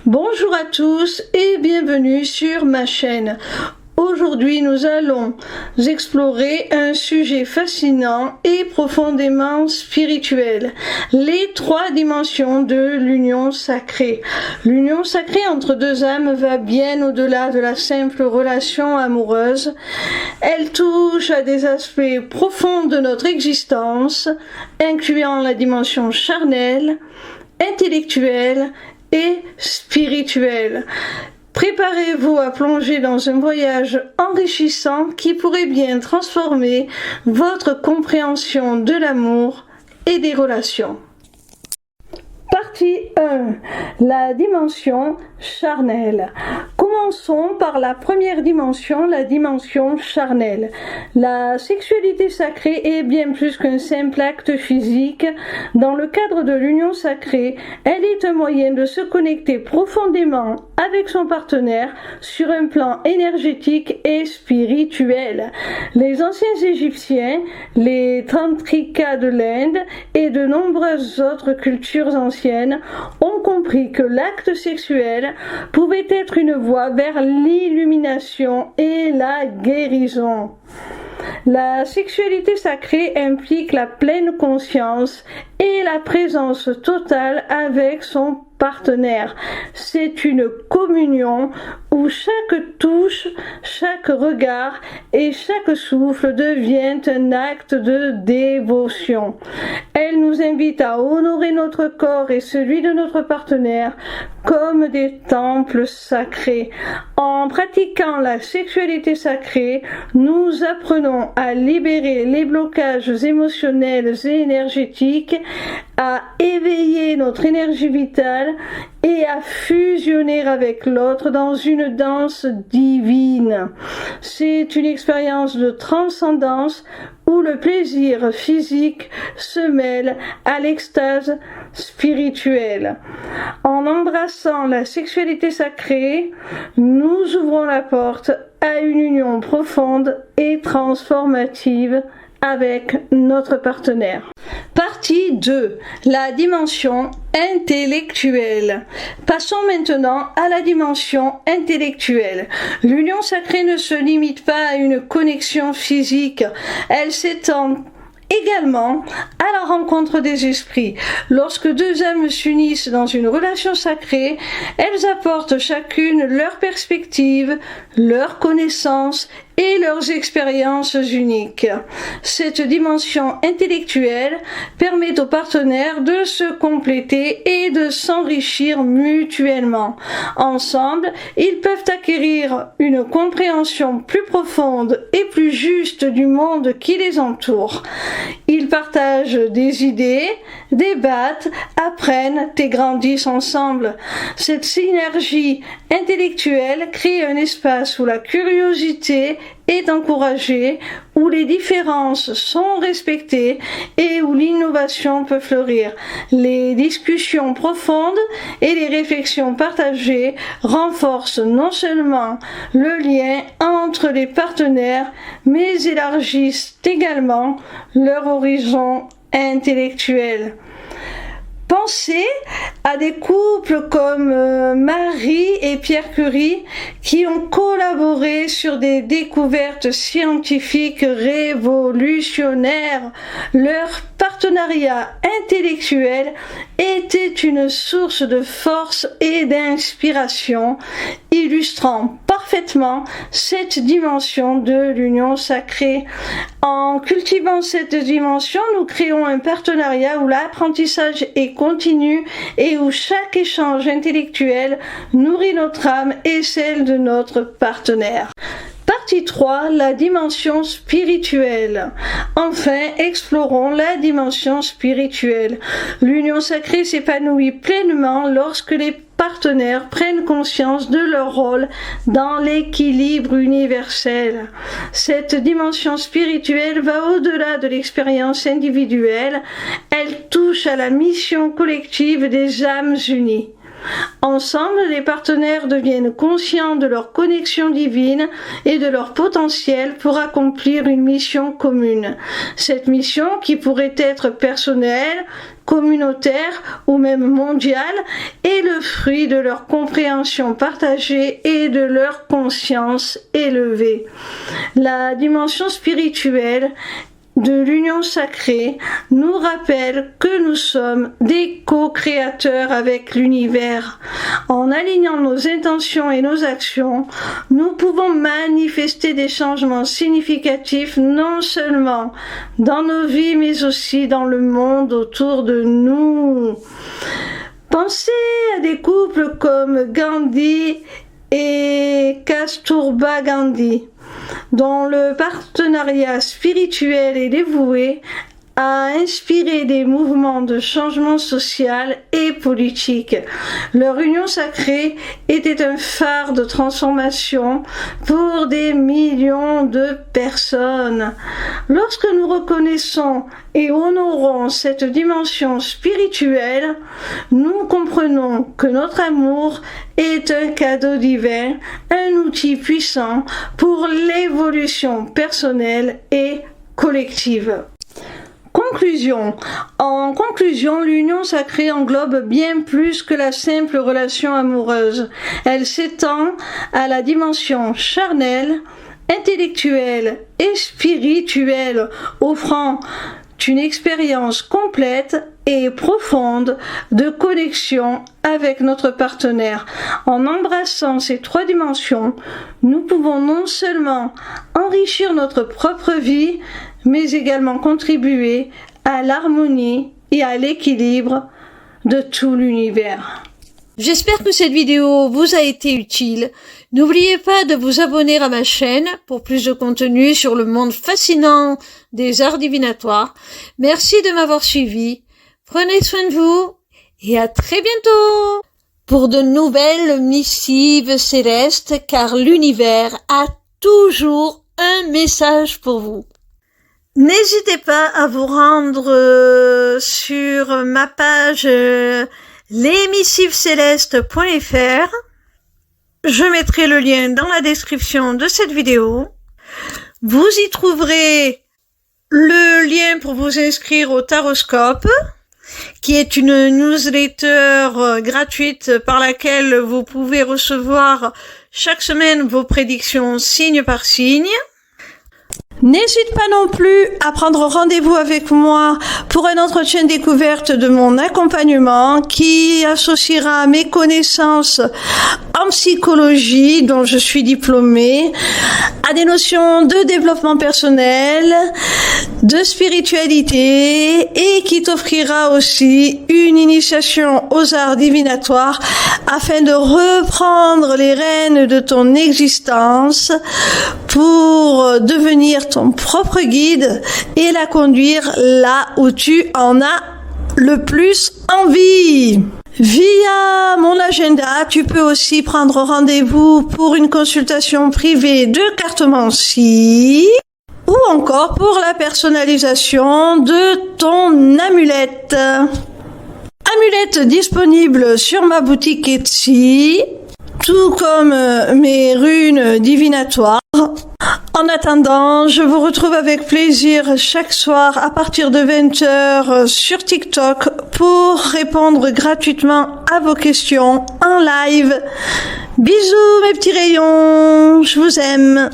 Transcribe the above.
Bonjour à tous et bienvenue sur ma chaîne. Aujourd'hui, nous allons explorer un sujet fascinant et profondément spirituel, les 3 dimensions de l'union sacrée. L'union sacrée entre 2 âmes va bien au-delà de la simple relation amoureuse. Elle touche à des aspects profonds de notre existence, incluant la dimension charnelle, intellectuelle et spirituelle. Préparez-vous à plonger dans un voyage enrichissant qui pourrait bien transformer votre compréhension de l'amour et des relations. Partie 1. La dimension charnelle. Commençons par la première dimension, la dimension charnelle. La sexualité sacrée est bien plus qu'un simple acte physique. Dans le cadre de l'union sacrée, elle est un moyen de se connecter profondément avec son partenaire sur un plan énergétique et spirituel. Les anciens Égyptiens, les Tantrikas de l'Inde et de nombreuses autres cultures anciennes ont compris que l'acte sexuel pouvait être une voie vers l'illumination et la guérison. La sexualité sacrée implique la pleine conscience et la présence totale avec son partenaire. C'est une communion où chaque touche, chaque regard et chaque souffle devient un acte de dévotion. Elle nous invite à honorer notre corps et celui de notre partenaire comme des temples sacrés. En pratiquant la sexualité sacrée, nous apprenons à libérer les blocages émotionnels et énergétiques, à éveiller notre énergie vitale et à fusionner avec l'autre dans une danse divine. C'est une expérience de transcendance où le plaisir physique se mêle à l'extase spirituelle. En embrassant la sexualité sacrée, nous ouvrons la porte à une union profonde et transformative avec notre partenaire. Partie 2. La dimension intellectuelle. Passons maintenant à la dimension intellectuelle. L'union sacrée ne se limite pas à une connexion physique. Elle s'étend également à la rencontre des esprits. Lorsque 2 âmes s'unissent dans une relation sacrée, elles apportent chacune leur perspective, leurs connaissances et leurs expériences uniques. Cette dimension intellectuelle permet aux partenaires de se compléter et de s'enrichir mutuellement. Ensemble, ils peuvent acquérir une compréhension plus profonde et plus juste du monde qui les entoure. Ils partagent des idées, débattent, apprennent et grandissent ensemble. Cette synergie intellectuelle crée un espace où la curiosité est encouragée, où les différences sont respectées et où l'innovation peut fleurir. Les discussions profondes et les réflexions partagées renforcent non seulement le lien entre les partenaires, mais élargissent également leur horizon intellectuel. Pensez à des couples comme Marie et Pierre Curie qui ont collaboré sur des découvertes scientifiques révolutionnaires. Leur partenariat intellectuel était une source de force et d'inspiration, illustrant parfaitement cette dimension de l'union sacrée. En cultivant cette dimension, nous créons un partenariat où l'apprentissage est continu et où chaque échange intellectuel nourrit notre âme et celle de notre partenaire. Partie 3, la dimension spirituelle. Enfin, explorons la dimension spirituelle. L'union sacrée s'épanouit pleinement lorsque les partenaires prennent conscience de leur rôle dans l'équilibre universel. Cette dimension spirituelle va au-delà de l'expérience individuelle. Elle touche à la mission collective des âmes unies. Ensemble, les partenaires deviennent conscients de leur connexion divine et de leur potentiel pour accomplir une mission commune. Cette mission, qui pourrait être personnelle, communautaire ou même mondiale, est le fruit de leur compréhension partagée et de leur conscience élevée. La dimension spirituelle de l'union sacrée nous rappelle que nous sommes des co-créateurs avec l'univers. En alignant nos intentions et nos actions, nous pouvons manifester des changements significatifs non seulement dans nos vies mais aussi dans le monde autour de nous. Pensez à des couples comme Gandhi et Kasturba Gandhi, dont le partenariat spirituel et dévoué a inspiré des mouvements de changement social et politique. Leur union sacrée était un phare de transformation pour des millions de personnes. Lorsque nous reconnaissons et honorons cette dimension spirituelle, nous comprenons que notre amour est un cadeau divin, un outil puissant pour l'évolution personnelle et collective. Conclusion. En conclusion, l'union sacrée englobe bien plus que la simple relation amoureuse. Elle s'étend à la dimension charnelle, intellectuelle et spirituelle, offrant une expérience complète et profonde de connexion avec notre partenaire. En embrassant ces trois dimensions, nous pouvons non seulement enrichir notre propre vie, mais également contribuer à l'harmonie et à l'équilibre de tout l'univers. J'espère que cette vidéo vous a été utile. N'oubliez pas de vous abonner à ma chaîne pour plus de contenu sur le monde fascinant des arts divinatoires. Merci de m'avoir suivi. Prenez soin de vous et à très bientôt pour de nouvelles missives célestes, car l'univers a toujours un message pour vous. N'hésitez pas à vous rendre sur ma page lesmissivescélestes.fr. Je mettrai le lien dans la description de cette vidéo. Vous y trouverez le lien pour vous inscrire au Taroscope, qui est une newsletter gratuite par laquelle vous pouvez recevoir chaque semaine vos prédictions signe par signe. N'hésite pas non plus à prendre rendez-vous avec moi pour un entretien découverte de mon accompagnement qui associera mes connaissances en psychologie, dont je suis diplômée, à des notions de développement personnel, de spiritualité, et qui t'offrira aussi une initiation aux arts divinatoires afin de reprendre les rênes de ton existence pour devenir ton propre guide et la conduire là où tu en as le plus envie. Via mon agenda, tu peux aussi prendre rendez-vous pour une consultation privée de cartomancie ou encore pour la personnalisation de ton amulette. Amulette disponible sur ma boutique Etsy, tout comme mes runes divinatoires. En attendant, je vous retrouve avec plaisir chaque soir à partir de 20h sur TikTok pour répondre gratuitement à vos questions en live. Bisous mes petits rayons, je vous aime.